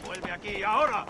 ¡Vuelve aquí, ahora!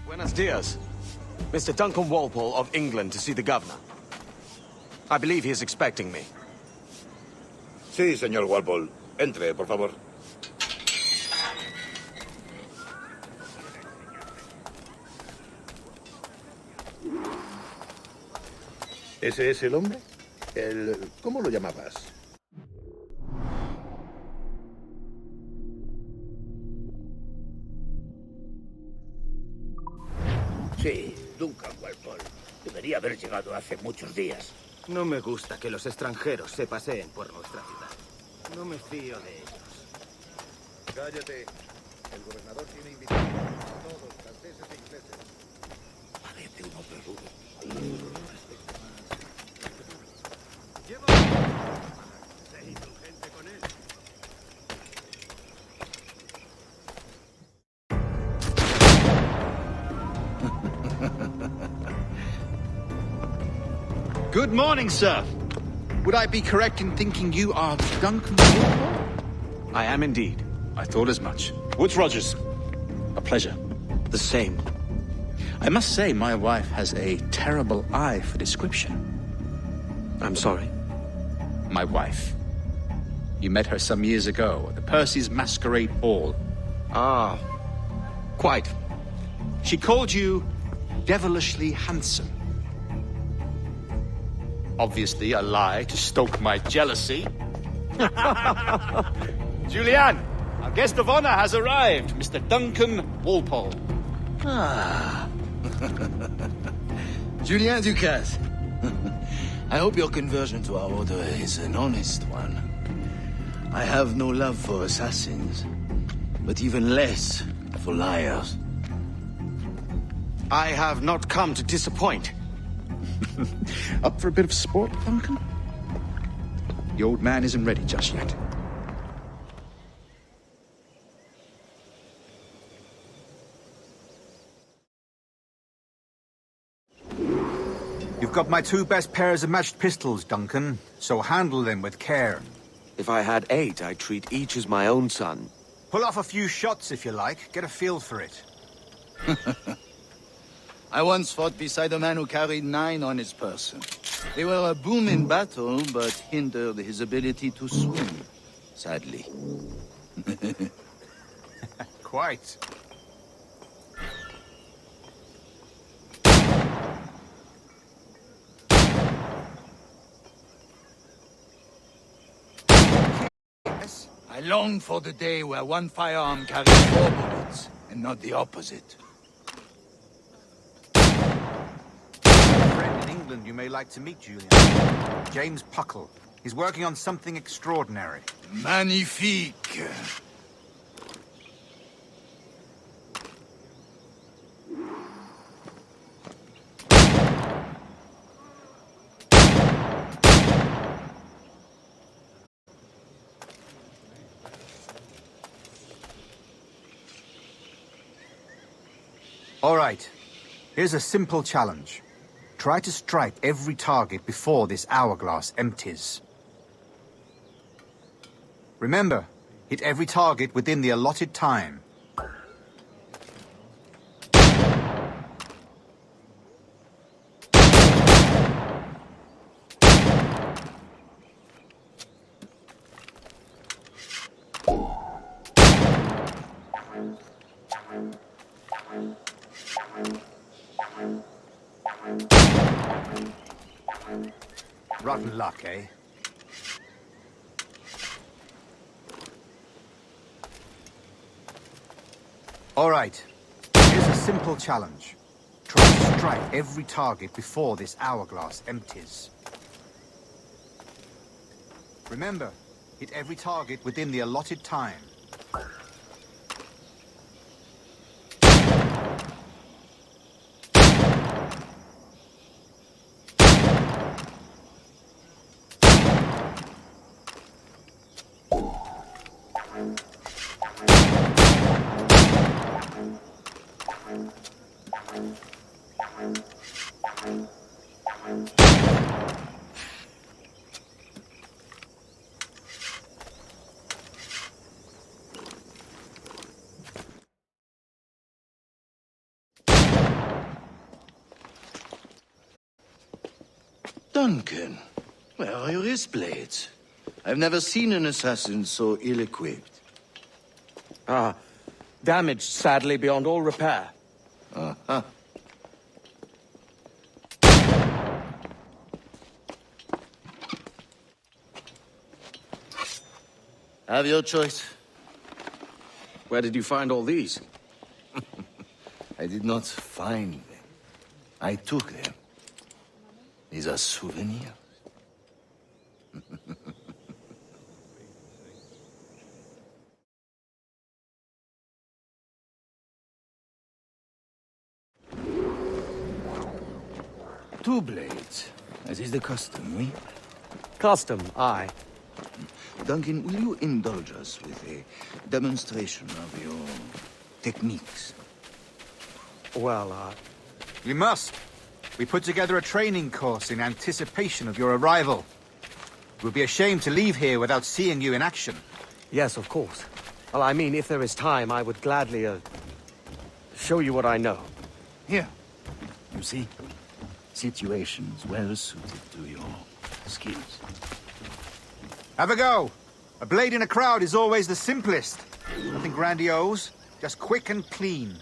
Buenos dias. Mr. Duncan Walpole of England to see the governor. I believe he is expecting me. Sí, señor Walpole. Entre, por favor. ¿Ese es el hombre? ¿Cómo lo llamabas? Sí, Duncan Walpole. Debería haber llegado hace muchos días. No me gusta que los extranjeros se paseen por nuestra ciudad. No me fío de ellos. Cállate. El gobernador tiene invitados a todos, franceses e ingleses. Parece un hombre rudo. Sé indulgente con él. Good morning, sir. Would I be correct in thinking you are Duncan Walpole? I am indeed. I thought as much. Woods Rogers. A pleasure. The same. I must say, my wife has a terrible eye for description. I'm sorry. My wife. You met her some years ago at the Percy's Masquerade Ball. Ah, quite. She called you devilishly handsome. Obviously a lie to stoke my jealousy. Julianne, our guest of honor has arrived, Mr. Duncan Walpole. Ah. Julien Ducasse. I hope your conversion to our order is an honest one. I have no love for assassins, but even less for liars. I have not come to disappoint. Up for a bit of sport, Duncan? The old man isn't ready just yet. You've got my 2 best pairs of matched pistols, Duncan, so handle them with care. If I had 8, I'd treat each as my own son. Pull off a few shots if you like, get a feel for it. I once fought beside a man who carried 9 on his person. They were a boom in battle, but hindered his ability to swim, sadly. Quite. I long for the day where one firearm carries 4 bullets, and not the opposite. A friend in England you may like to meet, Julian. James Puckle. He's working on something extraordinary. Magnifique! All right. Here's a simple challenge. Try to strike every target before this hourglass empties. Remember, hit every target within the allotted time. Rotten luck, eh? All right. Here's a simple challenge. Try to strike every target before this hourglass empties. Remember, hit every target within the allotted time. Duncan, where are your wrist blades? I've never seen an assassin so ill-equipped. Damaged, sadly, beyond all repair. Uh-huh. Have your choice. Where did you find all these? I did not find them. I took them. These are souvenirs. Two blades, as is the custom, oui? Custom, aye. Duncan, will you indulge us with a demonstration of your techniques? Well, You must. We put together a training course in anticipation of your arrival. It would be a shame to leave here without seeing you in action. yes, of course. Well, I mean, if there is time, I would gladly, show you what I know. Here. You see? Situations well suited to your skills. Have a go. A blade in a crowd is always the simplest. Nothing grandiose, just quick and clean.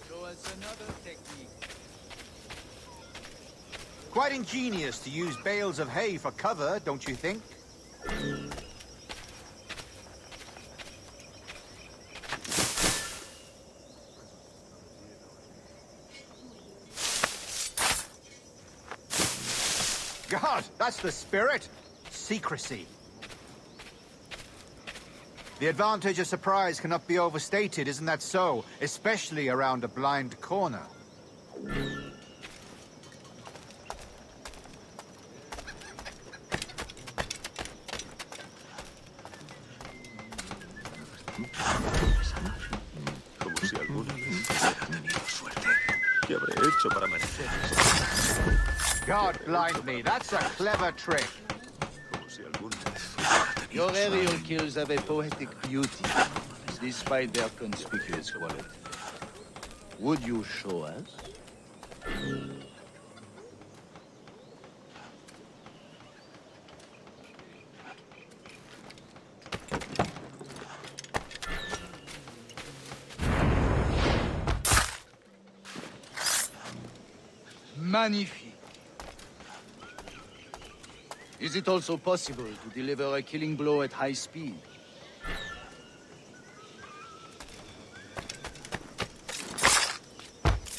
Show us another technique. Quite ingenious to use bales of hay for cover, don't you think? God, that's the spirit. Secrecy. The advantage of surprise cannot be overstated, isn't that so? Especially around a blind corner. Como si alguna vez hubiera tenido suerte. ¿Qué habré hecho para merecer eso? God blind me, that's a clever trick. Como si alguna vez hubiera tenido Your suerte. aerial kills have a poetic beauty, despite their conspicuous quality. Would you show us? Magnifique. Is it also possible to deliver a killing blow at high speed?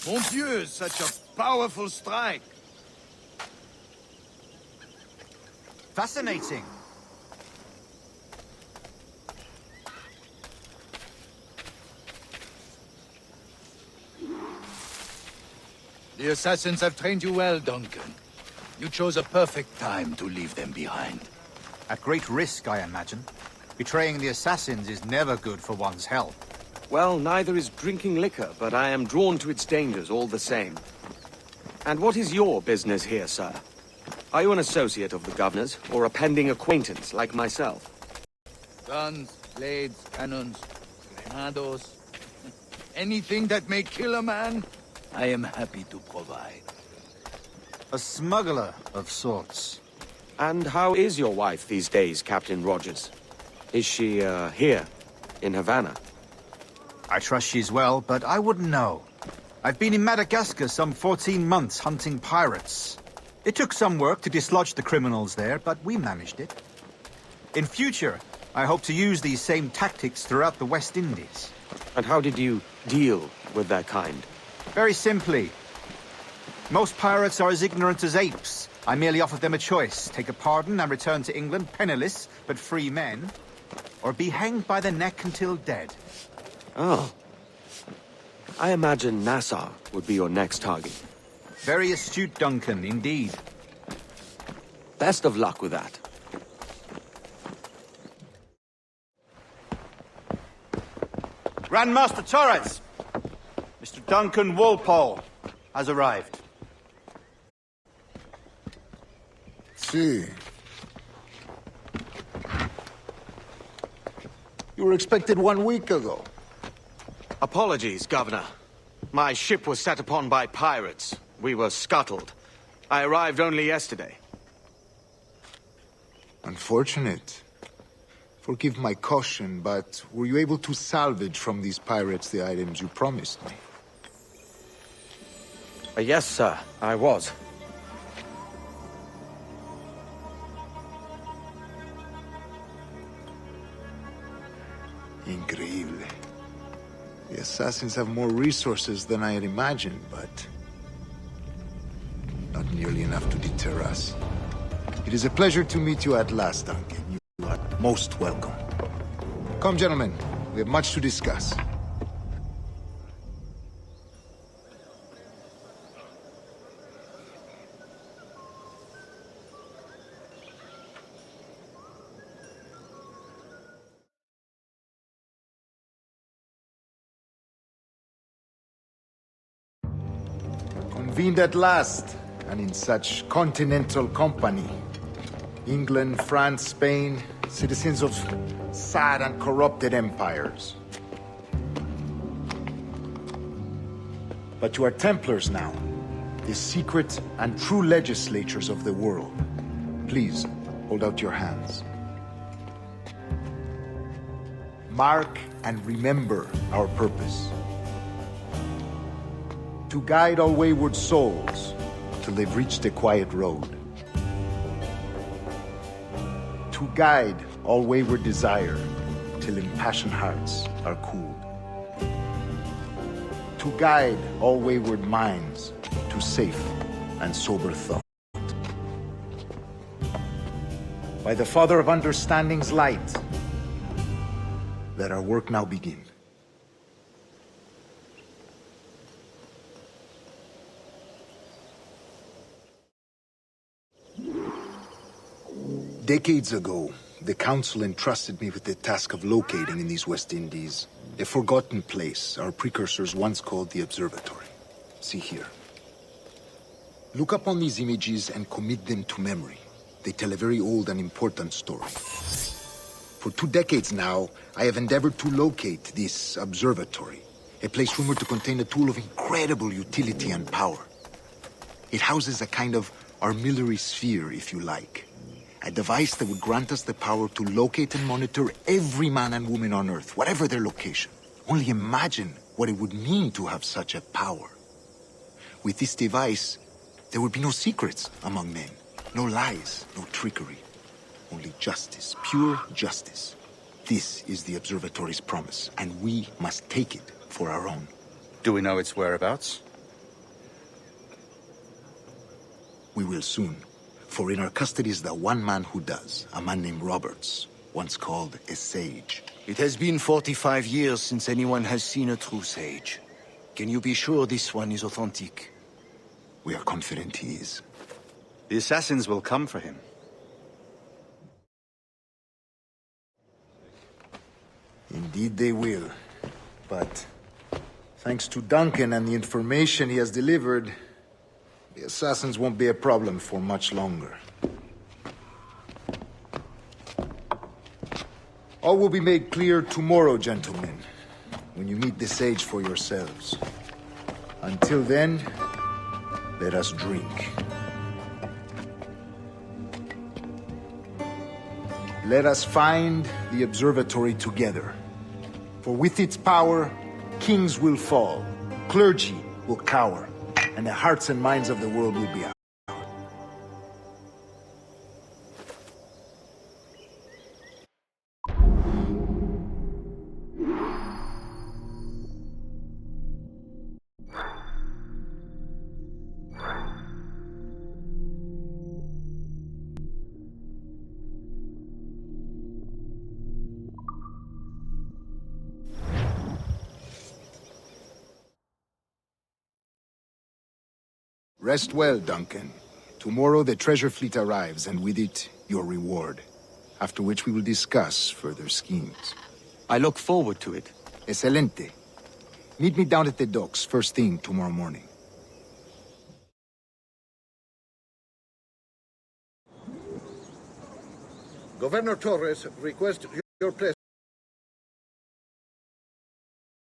Mon Dieu, such a powerful strike! Fascinating. The assassins have trained you well, Duncan. You chose a perfect time to leave them behind. At great risk, I imagine. Betraying the assassins is never good for one's health. Well, neither is drinking liquor, but I am drawn to its dangers all the same. And what is your business here, sir? Are you an associate of the governor's, or a pending acquaintance like myself? Guns, blades, cannons, granados. Anything that may kill a man, I am happy to provide. A smuggler of sorts. And how is your wife these days, Captain Rogers? Is she, here, in Havana? I trust she's well, but I wouldn't know. I've been in Madagascar some 14 months hunting pirates. It took some work to dislodge the criminals there, but we managed it. In future, I hope to use these same tactics throughout the West Indies. And how did you deal with that kind? Very simply. Most pirates are as ignorant as apes. I merely offered them a choice. Take a pardon and return to England penniless, but free men. Or be hanged by the neck until dead. Oh. I imagine Nassau would be your next target. Very astute, Duncan, indeed. Best of luck with that. Grandmaster Torres! Mr. Duncan Walpole has arrived. See. You were expected 1 week ago. Apologies, Governor. My ship was set upon by pirates. We were scuttled. I arrived only yesterday. Unfortunate. Forgive my caution, but were you able to salvage from these pirates the items you promised me? Yes, sir, I was. Increíble. The assassins have more resources than I had imagined, but not nearly enough to deter us. It is a pleasure to meet you at last, Duncan. You are most welcome. Come, gentlemen. We have much to discuss. Convened at last, and in such continental company. England, France, Spain, citizens of sad and corrupted empires. But you are Templars now, the secret and true legislators of the world. Please, hold out your hands. Mark and remember our purpose. To guide all wayward souls till they've reached a quiet road. To guide all wayward desire till impassioned hearts are cooled. To guide all wayward minds to safe and sober thought. By the Father of Understanding's light, let our work now begin. Decades ago, the Council entrusted me with the task of locating in these West Indies a forgotten place our precursors once called the Observatory. See here. Look upon these images and commit them to memory. They tell a very old and important story. For 2 decades now, I have endeavored to locate this observatory, a place rumored to contain a tool of incredible utility and power. It houses a kind of armillary sphere, if you like. A device that would grant us the power to locate and monitor every man and woman on Earth, whatever their location. Only imagine what it would mean to have such a power. With this device, there would be no secrets among men, no lies, no trickery. Only justice, pure justice. This is the observatory's promise, and we must take it for our own. Do we know its whereabouts? We will soon. For in our custody is the one man who does, a man named Roberts, once called a sage. It has been 45 years since anyone has seen a true sage. Can you be sure this one is authentic? We are confident he is. The assassins will come for him. Indeed they will. But thanks to Duncan and the information he has delivered, the assassins won't be a problem for much longer. All will be made clear tomorrow, gentlemen, when you meet the sage for yourselves. Until then, let us drink. Let us find the observatory together. For with its power, kings will fall, clergy will cower, and the hearts and minds of the world will be ours. Rest well, Duncan. Tomorrow the treasure fleet arrives, and with it, your reward. After which we will discuss further schemes. I look forward to it. Excelente. Meet me down at the docks first thing tomorrow morning. Governor Torres requests your presence.